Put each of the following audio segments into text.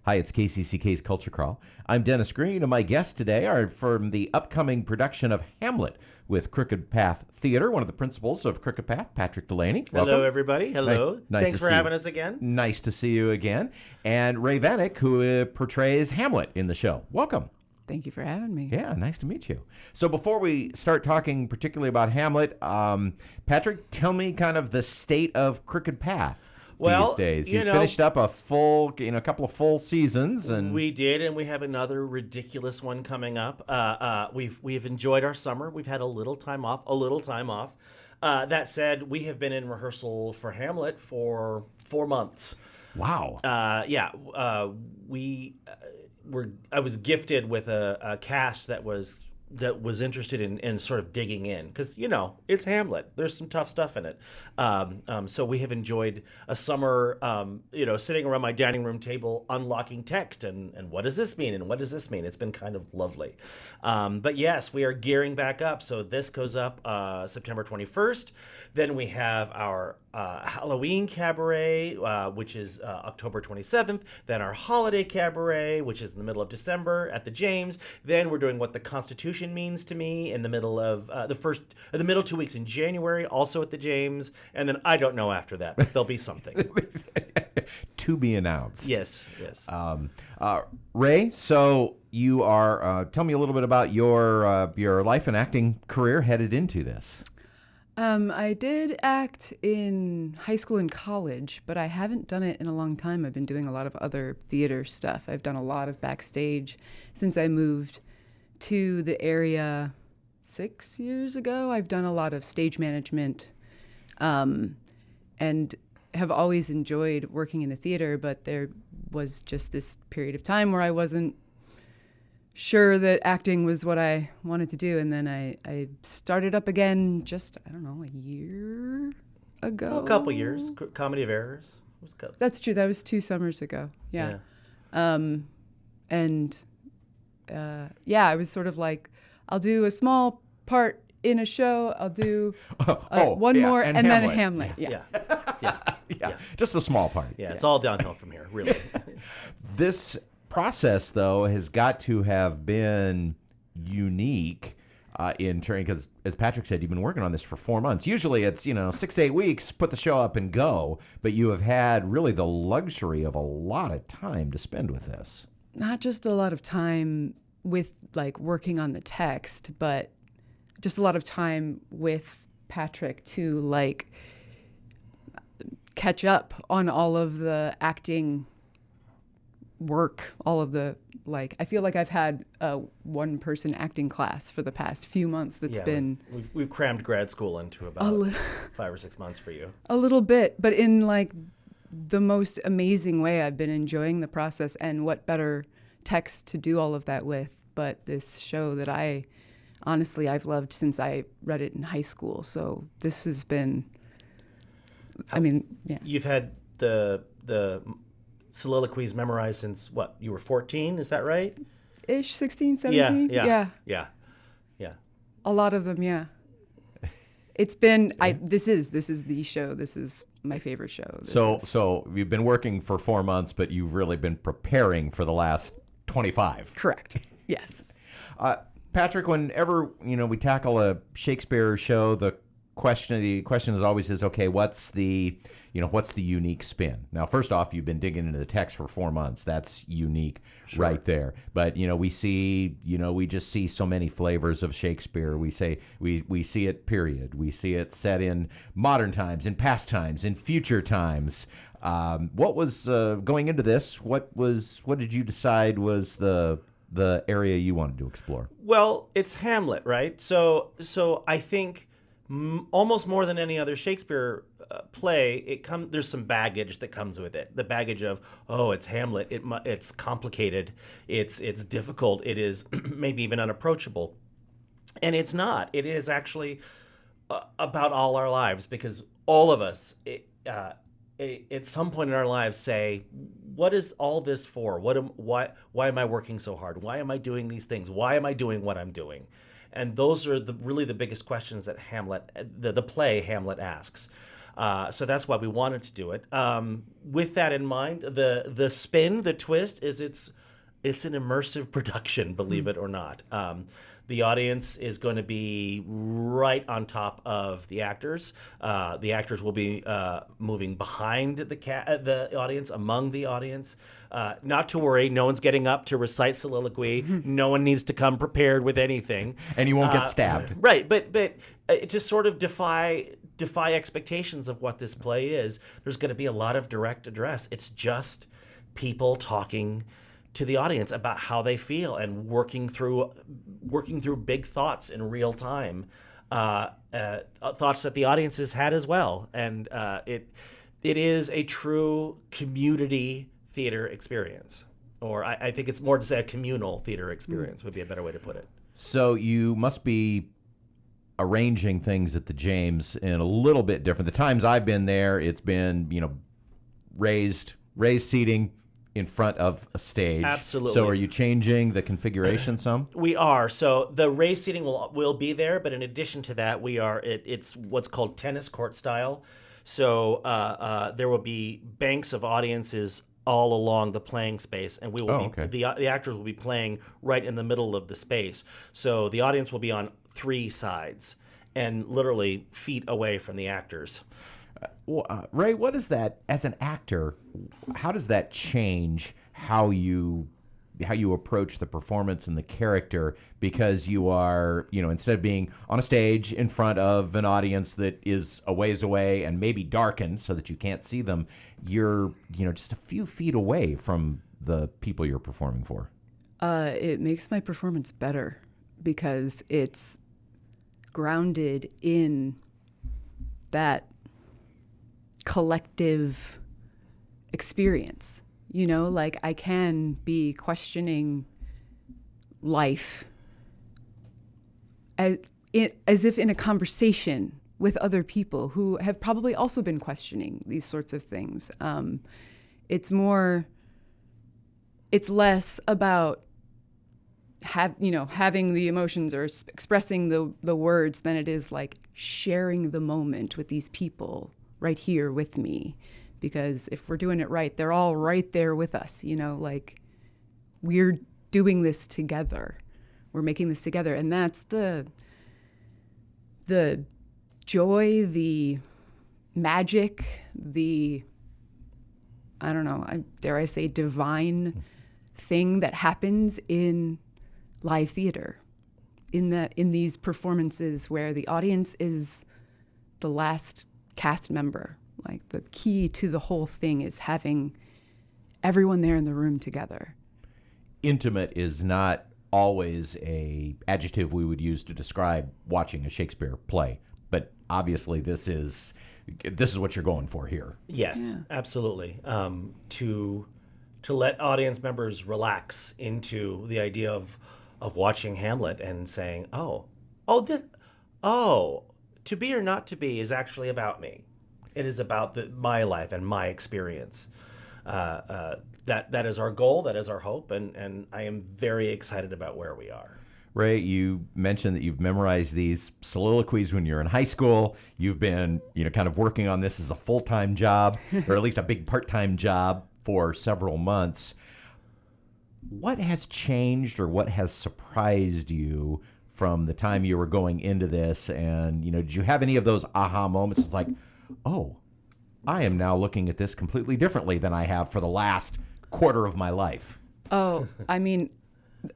Hi, it's KCCK's Culture Crawl. I'm Dennis Green, and my guests today are from the upcoming production of Hamlet with Crooked Path Theater, one of the principals of Crooked Path, Patrick Du Laney. Hello, Welcome. everybody. Hello. Nice Thanks to for see having you. us again. Nice to see you again. And Ray Vanek, who portrays Hamlet in the show. Welcome. Thank you for having me. Yeah, nice to meet you. So before we start talking particularly about Hamlet, Patrick, tell me kind of the state of Crooked Path these days. You finished up a couple of full seasons, and we did, and we have another ridiculous one coming up. We've enjoyed our summer. We've had a little time off. That said, we have been in rehearsal for Hamlet for 4 months. Wow. I was gifted with a cast that was interested in sort of digging in, because it's Hamlet. There's some tough stuff in it. So we have enjoyed a summer, sitting around my dining room table, unlocking text and what does this mean and what does this mean. It's been kind of lovely. But yes, we are gearing back up. So this goes up September 21st. Then we have our Halloween cabaret, which is October 27th. Then our holiday cabaret, which is in the middle of December at the James. Then we're doing What the Constitution Means to Me in the middle of the middle 2 weeks in January, also at the James. And then I don't know after that, but there'll be something. To be announced. Yes. Ray, so you are, tell me a little bit about your life and acting career headed into this. I did act in high school and college, but I haven't done it in a long time. I've been doing a lot of other theater stuff. I've done a lot of backstage since I moved to the area 6 years ago. I've done a lot of stage management, and have always enjoyed working in the theater, but there was just this period of time where I wasn't sure that acting was what I wanted to do, and then I started up again just, I don't know, a year ago. Well, a couple years. Comedy of Errors. That's true. That was 2 summers ago. Yeah. I was sort of like, I'll do a small part in a show. I'll do one more, and then a Hamlet. Yeah, just a small part. Yeah, it's all downhill from here, really. This process, though, has got to have been unique in turn, because as Patrick said, you've been working on this for 4 months. Usually it's 6 to 8 weeks, put the show up and go, but you have had really the luxury of a lot of time to spend with this. Not just a lot of time with like working on the text, but just a lot of time with Patrick to like catch up on all of the acting work, all of the, like, I feel like I've had a one-person acting class for the past few months. We've crammed grad school into about 5 or 6 months for you. A little bit, but in like the most amazing way. I've been enjoying the process, and what better text to do all of that with but this show that I've loved since I read it in high school. So this has been, You've had the soliloquies memorized since what? You were 14, is that right? Ish, 16, 17? Yeah. A lot of them, yeah. It's been, this is the show. This is my favorite show. So you've been working for 4 months, but you've really been preparing for the last 25. Correct. Yes. Patrick, whenever, we tackle a Shakespeare show, the question is always okay, what's the unique spin? Now, first off, you've been digging into the text for 4 months. That's unique. Sure. Right there. But we just see so many flavors of Shakespeare. We see it period. We see it set in modern times, in past times, in future times. What was going into this? What did you decide was the area you wanted to explore? Well, it's Hamlet, right? So I think almost more than any other Shakespeare play, there's some baggage that comes with it. The baggage of, it's Hamlet. It's complicated. It's difficult. It is maybe even unapproachable. And it's not. It is actually about all our lives, because all of us at some point in our lives say, what is all this for? Why am I working so hard? Why am I doing these things? Why am I doing what I'm doing? And those are really the biggest questions that Hamlet, the play Hamlet asks. So that's why we wanted to do it. With that in mind, the spin, the twist is it's an immersive production, believe it or not. The audience is going to be right on top of the actors. The actors will be moving behind the audience, among the audience. Not to worry, no one's getting up to recite soliloquy. No one needs to come prepared with anything. And you won't get stabbed. Right, but to sort of defy expectations of what this play is, there's going to be a lot of direct address. It's just people talking to the audience about how they feel and working through big thoughts in real time, thoughts that the audience has had as well. And it is a true community theater experience, or I think it's more to say a communal theater experience would be a better way to put it. So you must be arranging things at the James in a little bit different. The times I've been there, it's been, raised seating in front of a stage. Absolutely. So are you changing the configuration some? We are. So the raised seating will be there, but in addition to that, it's what's called tennis court style. So there will be banks of audiences all along the playing space, and we will the actors will be playing right in the middle of the space. So the audience will be on 3 sides and literally feet away from the actors. Ray, what is that, as an actor, how does that change how you approach the performance and the character? Because you are, instead of being on a stage in front of an audience that is a ways away and maybe darkened so that you can't see them, you're, just a few feet away from the people you're performing for. It makes my performance better because it's grounded in that collective experience. Like I can be questioning life as if in a conversation with other people who have probably also been questioning these sorts of things. It's less about having the emotions or expressing the words than it is like sharing the moment with these people right here with me. Because if we're doing it right, they're all right there with us, like we're doing this together. We're making this together. And that's the joy, the magic, dare I say, divine thing that happens in live theater, in these performances where the audience is the last cast member. Like the key to the whole thing is having everyone there in the room together. Intimate is not always a adjective we would use to describe watching a Shakespeare play, but obviously this is what you're going for here. Yes, yeah. Absolutely. To let audience members relax into the idea of watching Hamlet and saying, to be or not to be is actually about me. It is about my life and my experience. That is our goal. That is our hope. And I am very excited about where we are. Ray, you mentioned that you've memorized these soliloquies when you're in high school. You've been, kind of working on this as a full-time job, or at least a big part-time job for several months. What has changed or what has surprised you from the time you were going into this? And, did you have any of those aha moments? It's like, oh, I am now looking at this completely differently than I have for the last quarter of my life. Oh, I mean,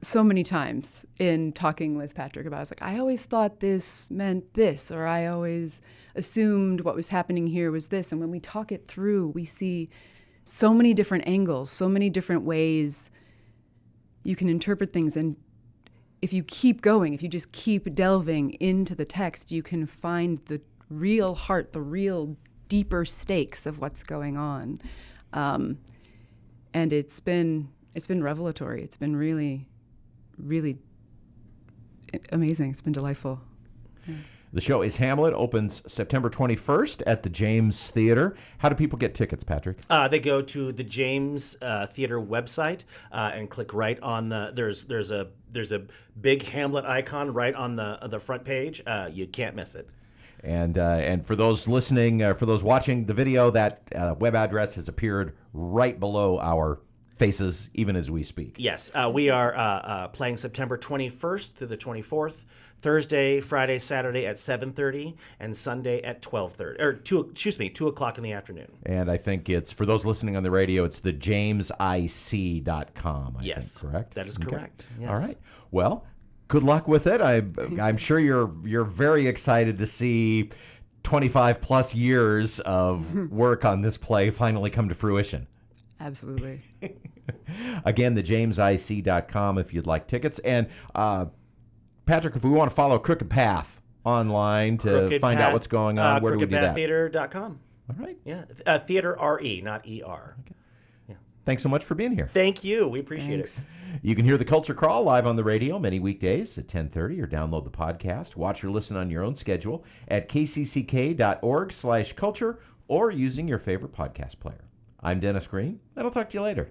so many times in talking with Patrick about it, I was like, I always thought this meant this, or I always assumed what was happening here was this. And when we talk it through, we see so many different angles, so many different ways you can interpret things. And if you keep going, if you just keep delving into the text, you can find the real heart, the real deeper stakes of what's going on. And it's been revelatory. It's been really, really amazing. It's been delightful. Yeah. The show is Hamlet, opens September 21st at the James Theater. How do people get tickets, Patrick? They go to the James Theater website and click right on there's a big Hamlet icon right on the front page. You can't miss it. And for those listening, for those watching the video, that web address has appeared right below our faces, even as we speak. Yes, we are playing September 21st through the 24th, Thursday, Friday, Saturday at 7:30, and Sunday at 12:30, or 2 o'clock in the afternoon. And I think it's, for those listening on the radio, it's the jamesic.com, I think, correct? That is correct. Yes. All right. Well, good luck with it. I'm sure you're very excited to see 25 plus years of work on this play finally come to fruition. Absolutely. Again, the jamesic.com if you'd like tickets. And Patrick, if we want to follow Crooked Path online to find out what's going on, where do we do that? crookedpaththeater.com. All right. Yeah, theater RE, not ER. Okay. Yeah. Thanks so much for being here. Thank you. We appreciate it. You can hear the Culture Crawl live on the radio many weekdays at 10:30, or download the podcast. Watch or listen on your own schedule at kcck.org/culture, or using your favorite podcast player. I'm Dennis Green, and I'll talk to you later.